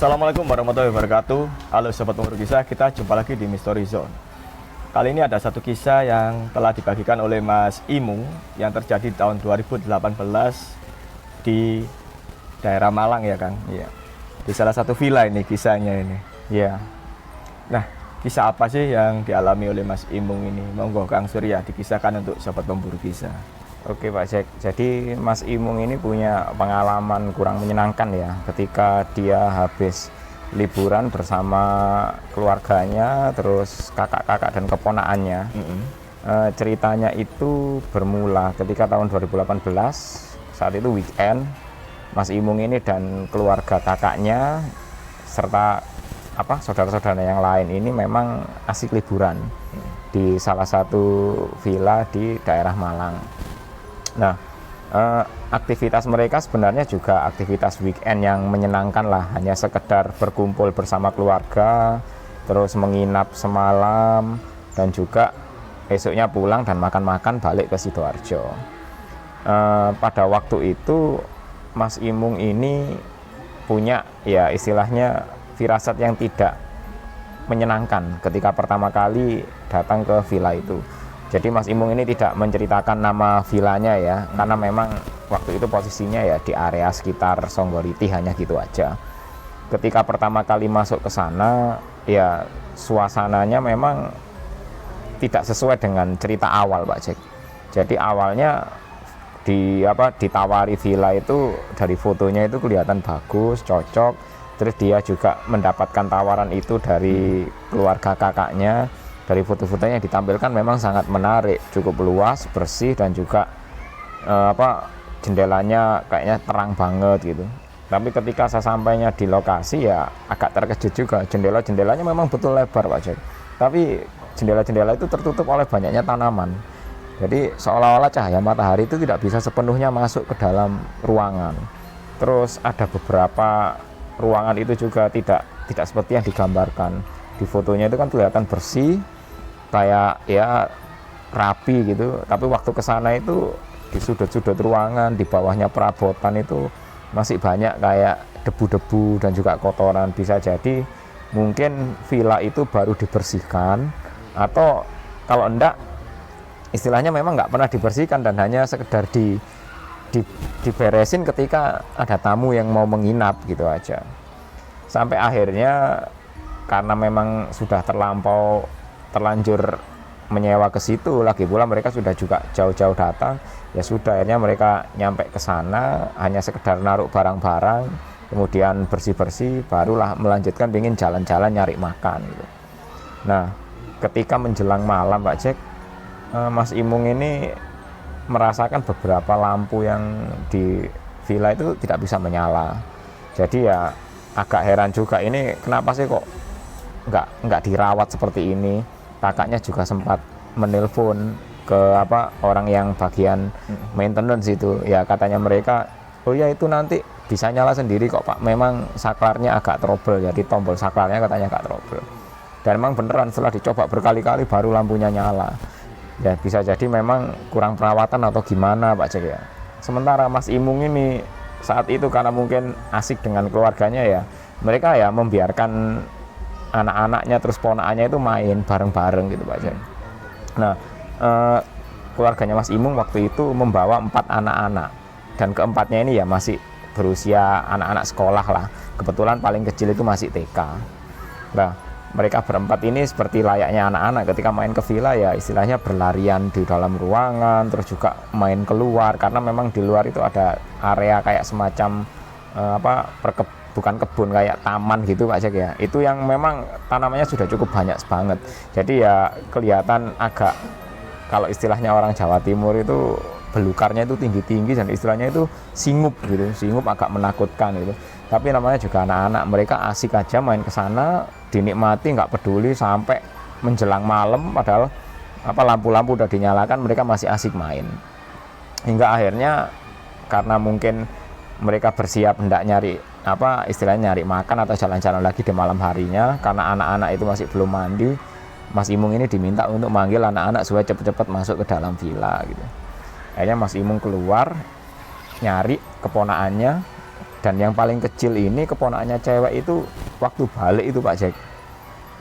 Assalamualaikum warahmatullahi wabarakatuh. Halo Sobat Pemburu Kisah, kita jumpa lagi di Mystery Zone. Kali ini ada satu kisah yang telah dibagikan oleh Mas Imung yang terjadi tahun 2018 di daerah Malang ya Kang. Iya. Di salah satu villa ini kisahnya ini. Iya. Nah, kisah apa sih yang dialami oleh Mas Imung ini? Monggo Kang Surya dikisahkan untuk Sobat Pemburu Kisah. Oke Pak Jack, jadi Mas Imung ini punya pengalaman kurang menyenangkan ya ketika dia habis liburan bersama keluarganya, terus kakak-kakak dan keponakannya. Ceritanya itu bermula ketika tahun 2018, saat itu weekend, Mas Imung ini dan keluarga kakaknya serta saudara-saudara yang lain ini memang asik liburan di salah satu villa di daerah Malang. Nah, aktivitas mereka sebenarnya juga aktivitas weekend yang menyenangkan lah, hanya sekedar berkumpul bersama keluarga, terus menginap semalam, dan juga esoknya pulang dan makan-makan balik ke Sidoarjo. Pada waktu itu Mas Imung ini punya ya istilahnya firasat yang tidak menyenangkan ketika pertama kali datang ke villa itu. Jadi Mas Imung ini tidak menceritakan nama villanya ya, karena memang waktu itu posisinya ya di area sekitar Songgoliti, hanya gitu aja. Ketika pertama kali masuk ke sana, ya suasananya memang tidak sesuai dengan cerita awal Pak Jack. Jadi awalnya ditawari villa itu dari fotonya itu kelihatan bagus, cocok. Terus dia juga mendapatkan tawaran itu dari keluarga kakaknya. Dari foto-fotonya yang ditampilkan memang sangat menarik, cukup luas, bersih, dan juga jendelanya kayaknya terang banget gitu. Tapi ketika saya sampainya di lokasi ya agak terkejut juga. Jendelanya memang betul lebar Pak Jack, tapi jendela-jendela itu tertutup oleh banyaknya tanaman. Jadi seolah-olah cahaya matahari itu tidak bisa sepenuhnya masuk ke dalam ruangan. Terus ada beberapa ruangan itu juga tidak seperti yang digambarkan di fotonya. Itu kan kelihatan bersih, kayak ya rapi gitu, tapi waktu ke sana itu di sudut-sudut ruangan, di bawahnya perabotan itu masih banyak kayak debu-debu dan juga kotoran. Bisa jadi mungkin villa itu baru dibersihkan, atau kalau enggak istilahnya memang nggak pernah dibersihkan dan hanya sekedar diberesin ketika ada tamu yang mau menginap gitu aja. Sampai akhirnya karena memang sudah terlanjur menyewa ke situ, lagi pula mereka sudah juga jauh-jauh datang, ya sudah akhirnya mereka nyampe ke sana hanya sekedar naruh barang-barang, kemudian bersih-bersih, barulah melanjutkan ingin jalan-jalan nyari makan gitu. Nah, ketika menjelang malam Pak Jack, Mas Imung ini merasakan beberapa lampu yang di villa itu tidak bisa menyala. Jadi ya agak heran juga, ini kenapa sih kok nggak dirawat seperti ini. Kakaknya juga sempat menelpon ke orang yang bagian maintenance itu, ya katanya mereka, oh ya itu nanti bisa nyala sendiri kok Pak, memang saklarnya agak trouble, jadi tombol saklarnya katanya agak trouble. Dan memang beneran setelah dicoba berkali-kali baru lampunya nyala. Ya bisa jadi memang kurang perawatan atau gimana Pak Cek ya. Sementara Mas Imung ini saat itu karena mungkin asik dengan keluarganya ya, mereka ya membiarkan anak-anaknya terus ponakannya itu main bareng-bareng gitu Pak Jan. Nah, keluarganya Mas Imung waktu itu membawa 4 anak-anak, dan keempatnya ini ya masih berusia anak-anak sekolah lah. Kebetulan paling kecil itu masih TK. Nah, mereka berempat ini seperti layaknya anak-anak ketika main ke villa ya istilahnya berlarian di dalam ruangan, terus juga main keluar, karena memang di luar itu ada area kayak semacam bukan kebun, kayak taman gitu Pak Jack ya. Itu yang memang tanamannya sudah cukup banyak banget. Jadi ya kelihatan agak, kalau istilahnya orang Jawa Timur itu belukarnya itu tinggi-tinggi dan istilahnya itu singup gitu. Singup agak menakutkan gitu. Tapi namanya juga anak-anak, mereka asik aja main ke sana, dinikmati, nggak peduli sampai menjelang malam, padahal lampu-lampu udah dinyalakan, mereka masih asik main. Hingga akhirnya karena mungkin mereka bersiap hendak nyari istilahnya nyari makan atau jalan-jalan lagi di malam harinya, karena anak-anak itu masih belum mandi, Mas Imung ini diminta untuk manggil anak-anak supaya cepat-cepat masuk ke dalam villa gitu. Akhirnya Mas Imung keluar nyari keponakannya, Dan yang paling kecil ini keponakannya cewek itu waktu balik itu Pak Jack,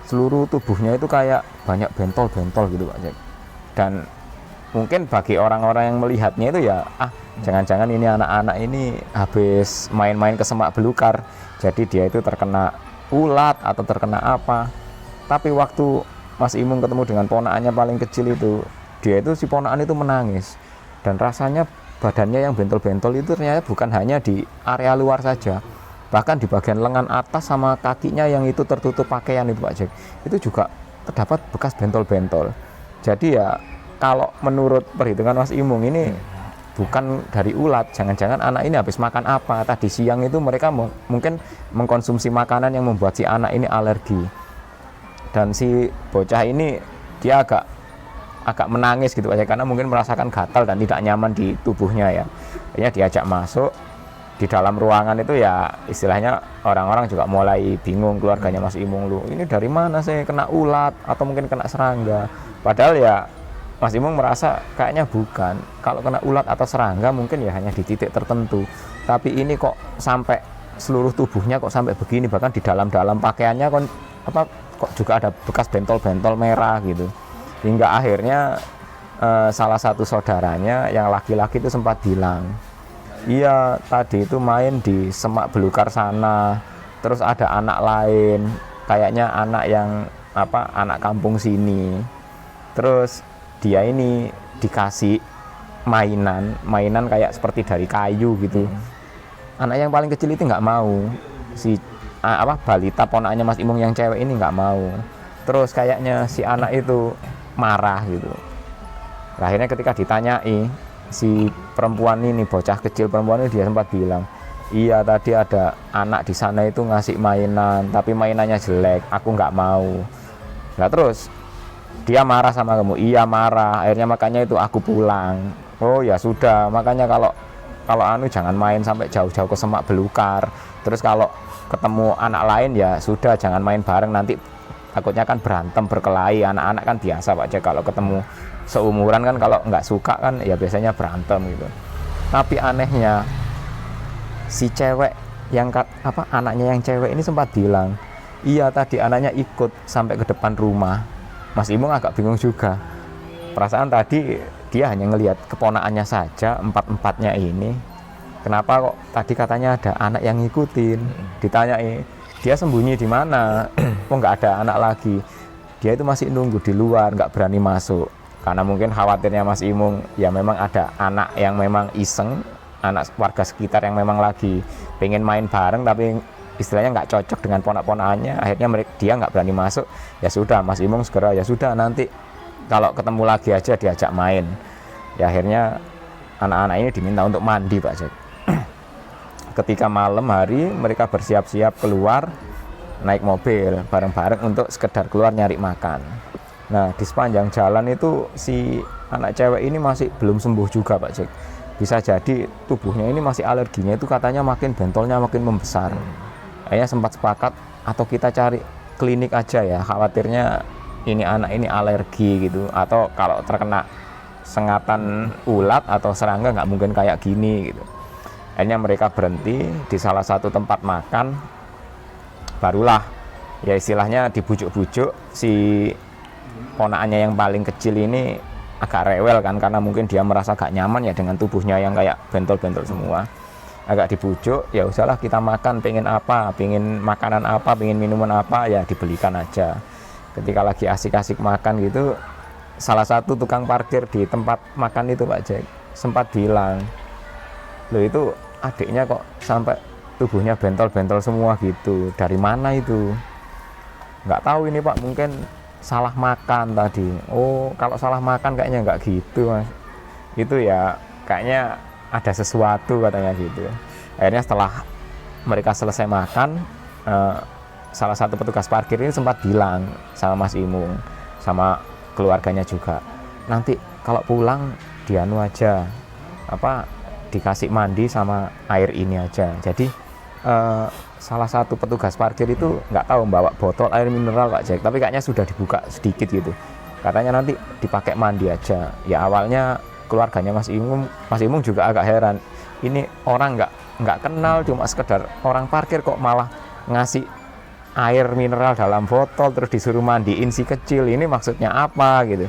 seluruh tubuhnya itu kayak banyak bentol-bentol gitu Pak Jack. Dan mungkin bagi orang-orang yang melihatnya itu ya, jangan-jangan ini anak-anak ini habis main-main ke semak belukar, jadi dia itu terkena ulat atau terkena apa. Tapi waktu Mas Imung ketemu dengan ponakannya paling kecil itu, dia itu si ponakan itu menangis. Dan rasanya badannya yang bentol-bentol itu ternyata bukan hanya di area luar saja, bahkan di bagian lengan atas sama kakinya yang itu tertutup pakaian itu Pak Jack, itu juga terdapat bekas bentol-bentol. Jadi ya kalau menurut perhitungan Mas Imung ini bukan dari ulat, jangan-jangan anak ini habis makan apa tadi siang itu, mereka mungkin mengkonsumsi makanan yang membuat si anak ini alergi. Dan si bocah ini dia agak menangis gitu aja karena mungkin merasakan gatal dan tidak nyaman di tubuhnya ya. Akhirnya diajak masuk di dalam ruangan itu ya, istilahnya orang-orang juga mulai bingung, keluarganya Mas Imung, lu ini dari mana sih, kena ulat atau mungkin kena serangga. Padahal ya Mas Imung merasa kayaknya bukan, kalau kena ulat atau serangga mungkin ya hanya di titik tertentu, tapi ini kok sampai seluruh tubuhnya kok sampai begini, bahkan di dalam-dalam pakaiannya kok juga ada bekas bentol-bentol merah gitu. Hingga akhirnya salah satu saudaranya yang laki-laki itu sempat bilang, iya tadi itu main di semak belukar sana, terus ada anak lain, kayaknya anak yang anak kampung sini, terus dia ini dikasih mainan kayak seperti dari kayu gitu. Anak yang paling kecil itu nggak mau, si balita ponakannya Mas Imung yang cewek ini nggak mau. Terus kayaknya si anak itu marah gitu. Akhirnya ketika ditanyai, si perempuan ini, bocah kecil perempuan ini, dia sempat bilang, iya tadi ada anak di sana itu ngasih mainan, tapi mainannya jelek, aku nggak mau. Nah terus dia marah sama kamu, iya marah, akhirnya makanya itu aku pulang. Oh ya sudah, makanya kalau jangan main sampai jauh-jauh ke semak belukar. Terus kalau ketemu anak lain ya sudah, jangan main bareng, nanti takutnya kan berantem berkelahi. Anak-anak kan biasa Pak Jack, kalau ketemu seumuran kan kalau nggak suka kan ya biasanya berantem gitu. Tapi anehnya si cewek yang anaknya yang cewek ini sempat bilang, iya tadi anaknya ikut sampai ke depan rumah. Mas Imung agak bingung juga, perasaan tadi dia hanya ngelihat keponakannya saja, empat-empatnya ini, kenapa kok tadi katanya ada anak yang ngikutin. Ditanyai, dia sembunyi di mana, kok nggak ada anak lagi. Dia itu masih nunggu di luar, nggak berani masuk, karena mungkin khawatirnya Mas Imung ya memang ada anak yang memang iseng, anak warga sekitar yang memang lagi pengen main bareng tapi istilahnya nggak cocok dengan ponak-ponakannya. Akhirnya dia nggak berani masuk. Ya sudah, Mas Imung segera, ya sudah nanti kalau ketemu lagi aja diajak main. Ya akhirnya anak-anak ini diminta untuk mandi Pak Jack. Ketika malam hari mereka bersiap-siap keluar naik mobil bareng-bareng untuk sekedar keluar nyari makan. Nah di sepanjang jalan itu si anak cewek ini masih belum sembuh juga Pak Jack. Bisa jadi tubuhnya ini masih alerginya itu katanya makin bentolnya makin membesar. Akhirnya sempat sepakat, atau kita cari klinik aja ya, khawatirnya ini anak ini alergi gitu, atau kalau terkena sengatan ulat atau serangga nggak mungkin kayak gini gitu. Akhirnya mereka berhenti di salah satu tempat makan, barulah ya istilahnya dibujuk-bujuk si ponakannya yang paling kecil ini agak rewel kan, karena mungkin dia merasa gak nyaman ya dengan tubuhnya yang kayak bentol-bentol semua. Agak dibujuk, ya udahlah kita makan, pengen apa, pengen makanan apa, pengen minuman apa, ya dibelikan aja. Ketika lagi asik-asik makan gitu, salah satu tukang parkir di tempat makan itu Pak Jack sempat bilang, loh itu adiknya kok sampai tubuhnya bentol-bentol semua gitu, dari mana itu? Nggak tahu ini Pak, mungkin salah makan tadi. Oh kalau salah makan kayaknya nggak gitu Mas, itu ya kayaknya ada sesuatu katanya gitu. Akhirnya setelah mereka selesai makan, salah satu petugas parkir ini sempat bilang sama Mas Imung sama keluarganya juga, nanti kalau pulang dianu aja dikasih mandi sama air ini aja. Jadi salah satu petugas parkir itu nggak tahu bawa botol air mineral Pak Jack, tapi kayaknya sudah dibuka sedikit gitu, katanya nanti dipakai mandi aja. Ya awalnya keluarganya Mas Imung juga agak heran, ini orang nggak kenal, cuma sekedar orang parkir kok malah ngasih air mineral dalam botol terus disuruh mandiin si kecil, ini maksudnya apa gitu.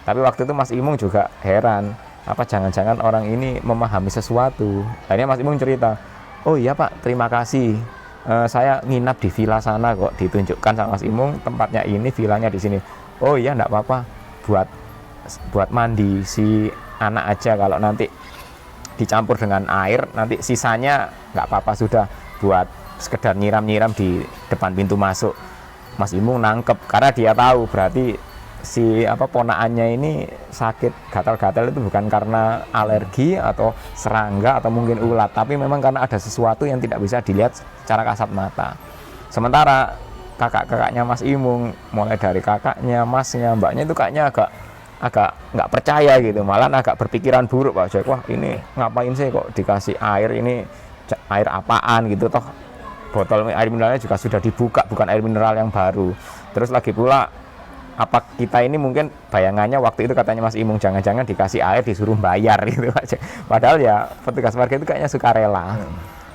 Tapi waktu itu Mas Imung juga heran, apa jangan-jangan orang ini memahami sesuatu. Akhirnya Mas Imung cerita, oh iya Pak, terima kasih, saya nginap di villa sana kok, ditunjukkan sama Mas Imung tempatnya ini, villanya di sini. Oh iya, enggak apa-apa, buat mandi si anak aja, kalau nanti dicampur dengan air nanti sisanya nggak apa-apa, sudah buat sekedar nyiram-nyiram di depan pintu masuk. Mas Imung nangkep karena dia tahu berarti si ponakannya ini sakit gatal-gatal itu bukan karena alergi atau serangga atau mungkin ulat, tapi memang karena ada sesuatu yang tidak bisa dilihat secara kasat mata. Sementara kakak-kakaknya Mas Imung, mulai dari kakaknya, masnya, mbaknya itu kayaknya agak nggak percaya gitu, malah agak berpikiran buruk Pak Jack. Wah, ini ngapain sih kok dikasih air, ini air apaan gitu, toh botol air mineralnya juga sudah dibuka, bukan air mineral yang baru. Terus lagi pula apa kita ini mungkin bayangannya waktu itu katanya Mas Imung jangan-jangan dikasih air disuruh bayar gitu Pak Jack. Padahal ya petugas parkir itu kayaknya sukarela.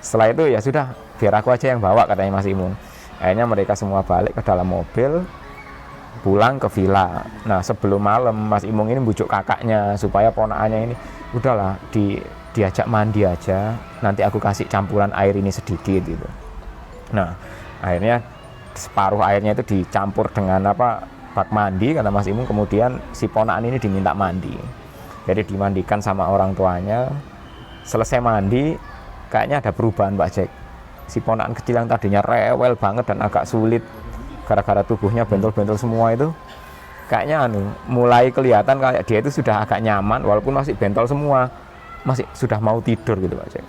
Setelah itu ya sudah, biar aku aja yang bawa katanya Mas Imung. Akhirnya mereka semua balik ke dalam mobil, pulang ke villa. Nah, sebelum malam Mas Imung ini bujuk kakaknya supaya ponakannya ini udahlah diajak mandi aja, nanti aku kasih campuran air ini sedikit gitu. Nah, akhirnya separuh airnya itu dicampur dengan bak mandi kata Mas Imung, kemudian si ponakan ini diminta mandi. Jadi dimandikan sama orang tuanya. Selesai mandi kayaknya ada perubahan Pak Jack. Si ponakan kecil yang tadinya rewel banget dan agak sulit gara-gara tubuhnya bentol-bentol semua itu, kayaknya mulai kelihatan kayak dia itu sudah agak nyaman walaupun masih bentol semua, masih sudah mau tidur gitu Pak Jack.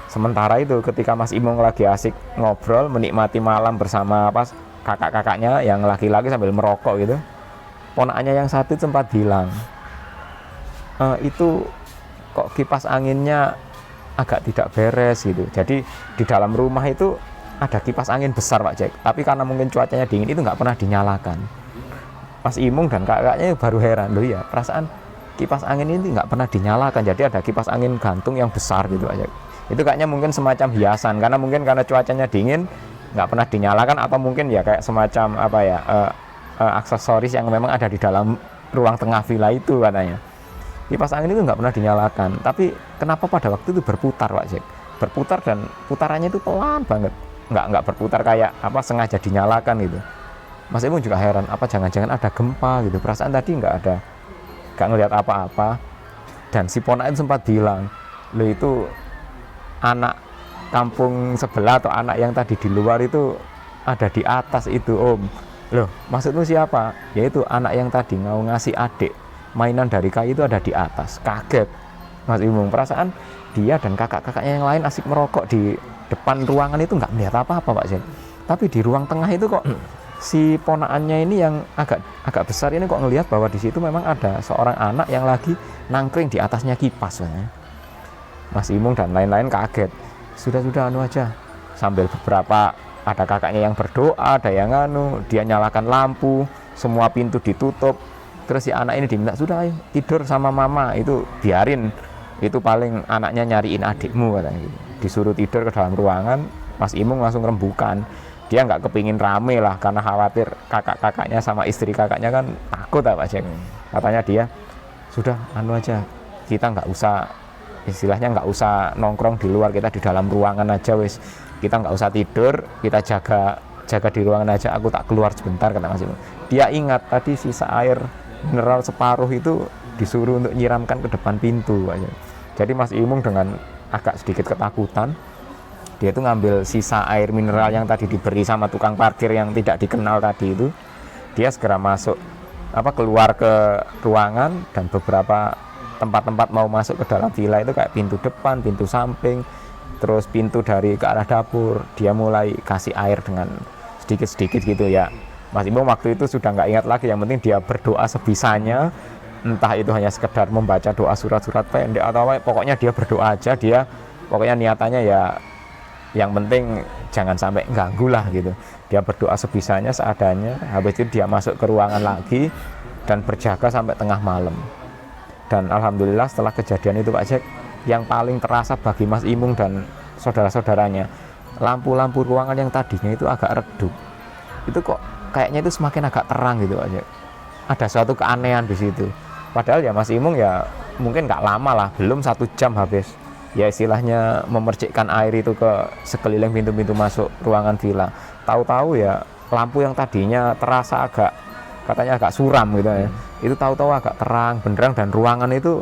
Sementara itu ketika Mas Imung lagi asik ngobrol menikmati malam bersama kakak-kakaknya yang laki-laki sambil merokok gitu, ponakannya yang satu sempat bilang, itu kok kipas anginnya agak tidak beres gitu. Jadi di dalam rumah itu ada kipas angin besar Pak Jack, tapi karena mungkin cuacanya dingin itu nggak pernah dinyalakan. Mas Imung dan kakaknya baru heran, loh ya perasaan kipas angin ini nggak pernah dinyalakan, jadi ada kipas angin gantung yang besar gitu Pak Jack. Itu kayaknya mungkin semacam hiasan, karena cuacanya dingin nggak pernah dinyalakan, atau mungkin ya kayak semacam aksesoris yang memang ada di dalam ruang tengah villa itu katanya. Kipas angin itu nggak pernah dinyalakan, tapi kenapa pada waktu itu berputar Pak Jack? Berputar dan putarannya itu pelan banget. Nggak berputar kayak sengaja dinyalakan gitu. Mas Imung juga heran, apa jangan-jangan ada gempa gitu, perasaan tadi nggak ngelihat apa-apa. Dan si ponakan sempat bilang, lo itu anak kampung sebelah atau anak yang tadi di luar itu ada di atas itu Om. Loh, maksudmu siapa? Yaitu anak yang tadi mau ngasih adik mainan dari kayu itu ada di atas. Kaget Mas Imung, perasaan dia dan kakak-kakaknya yang lain asik merokok di depan ruangan itu nggak melihat apa-apa Pak Jen. Tapi di ruang tengah itu kok si ponakannya ini yang agak besar ini kok ngelihat bahwa di situ memang ada seorang anak yang lagi nangkring di atasnya kipas. Mas Imung dan lain-lain kaget. Sudah aja. Sambil beberapa ada kakaknya yang berdoa, ada yang dia nyalakan lampu, semua pintu ditutup. Terus si anak ini diminta, sudah ayo tidur sama mama, itu biarin, itu paling anaknya nyariin adikmu katanya gitu. Disuruh tidur ke dalam ruangan. Mas Imung langsung rembukan, dia nggak kepingin rame lah karena khawatir kakak-kakaknya sama istri kakaknya kan takut Pak Jack. Katanya dia sudah aja, kita nggak usah, istilahnya nggak usah nongkrong di luar, kita di dalam ruangan aja wis, kita nggak usah tidur, kita jaga di ruangan aja, aku tak keluar sebentar kata Mas Imung. Dia ingat tadi sisa air mineral separuh itu disuruh untuk nyiramkan ke depan pintu Pak Jack. Jadi Mas Imung dengan agak sedikit ketakutan, dia itu ngambil sisa air mineral yang tadi diberi sama tukang parkir yang tidak dikenal tadi itu. Dia segera masuk keluar ke ruangan, dan beberapa tempat-tempat mau masuk ke dalam villa itu kayak pintu depan, pintu samping, terus pintu dari ke arah dapur, dia mulai kasih air dengan sedikit-sedikit gitu ya. Mas Imung waktu itu sudah nggak ingat lagi, yang penting dia berdoa sebisanya, entah itu hanya sekedar membaca doa surat-surat pendek atau apa, pokoknya dia berdoa aja, dia pokoknya niatannya ya yang penting jangan sampai ganggu lah gitu. Dia berdoa sebisanya, seadanya. Habis itu dia masuk ke ruangan lagi dan berjaga sampai tengah malam. Dan alhamdulillah setelah kejadian itu Pak Jack, yang paling terasa bagi Mas Imung dan saudara-saudaranya, lampu-lampu ruangan yang tadinya itu agak redup, itu kok kayaknya itu semakin agak terang gitu aja. Ada suatu keanehan di situ. Padahal ya Mas Imung ya mungkin nggak lama lah, belum 1 jam habis. Ya istilahnya memercikkan air itu ke sekeliling pintu-pintu masuk ruangan villa. Tahu-tahu ya lampu yang tadinya terasa katanya agak suram gitu ya. Itu tahu-tahu agak terang, benderang, dan ruangan itu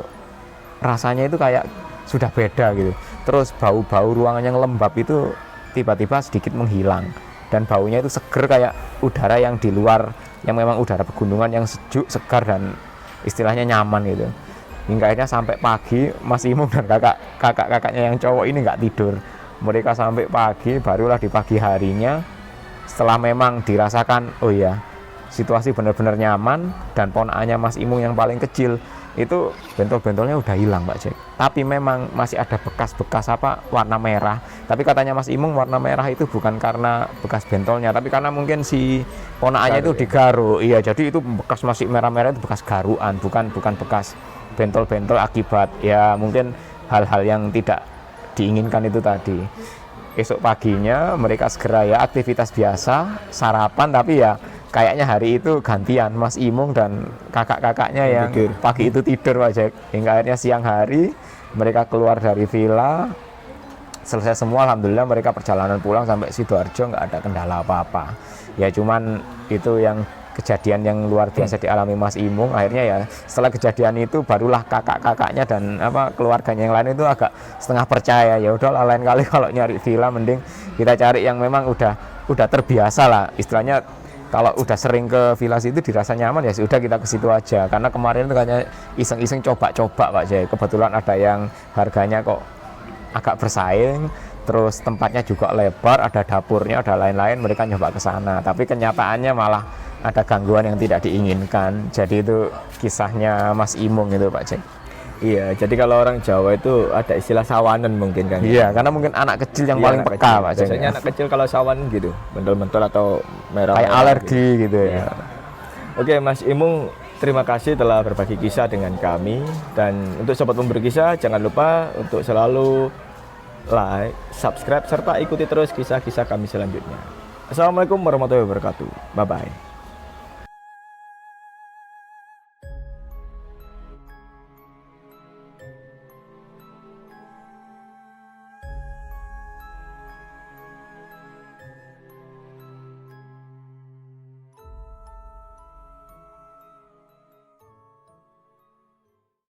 rasanya itu kayak sudah beda gitu. Terus bau-bau ruangan yang lembab itu tiba-tiba sedikit menghilang, dan baunya itu seger kayak udara yang di luar, yang memang udara pegunungan yang sejuk, segar, dan istilahnya nyaman gitu. Hingga akhirnya sampai pagi Mas Imung dan kakak-kakaknya yang cowok ini nggak tidur. Mereka sampai pagi, barulah di pagi harinya setelah memang dirasakan oh ya situasi benar-benar nyaman, dan ponakannya Mas Imung yang paling kecil itu bentol-bentolnya udah hilang Pak Jack. Tapi memang masih ada bekas-bekas warna merah. Tapi katanya Mas Imung warna merah itu bukan karena bekas bentolnya, tapi karena mungkin si ponakannya itu digaruk. Iya, jadi itu bekas masih merah-merah itu bekas garuan, bukan bekas bentol-bentol akibat ya mungkin hal-hal yang tidak diinginkan itu tadi. Esok paginya mereka segera ya aktivitas biasa, sarapan, tapi ya kayaknya hari itu gantian Mas Imung dan kakak-kakaknya yang pagi itu tidur Pak Jack. Hingga akhirnya siang hari mereka keluar dari villa, selesai semua, alhamdulillah mereka perjalanan pulang sampai Sidoarjo nggak ada kendala apa-apa. Ya cuman itu yang kejadian yang luar biasa dialami Mas Imung. Akhirnya ya setelah kejadian itu barulah kakak-kakaknya dan keluarganya yang lain itu agak setengah percaya. Ya udah lain kali kalau nyari villa mending kita cari yang memang udah terbiasa lah istilahnya. Kalau udah sering ke villa itu dirasa nyaman ya sudah kita ke situ aja. Karena kemarin itu kayaknya iseng-iseng coba-coba Pak Jay. Kebetulan ada yang harganya kok agak bersaing, terus tempatnya juga lebar, ada dapurnya, ada lain-lain, mereka nyoba ke sana. Tapi kenyataannya malah ada gangguan yang tidak diinginkan. Jadi itu kisahnya Mas Imung itu Pak Jay. Iya, jadi kalau orang Jawa itu ada istilah sawanan mungkin kan. Iya, karena mungkin anak kecil yang paling peka Pak Jay. Biasanya anak kecil kalau sawan gitu, bentol-bentol atau merah. Kayak alergi gitu ya. Oke, Mas Imung, terima kasih telah berbagi kisah dengan kami. Dan untuk sobat pemberi kisah, jangan lupa untuk selalu like, subscribe, serta ikuti terus kisah-kisah kami selanjutnya. Assalamualaikum warahmatullahi wabarakatuh. Bye-bye.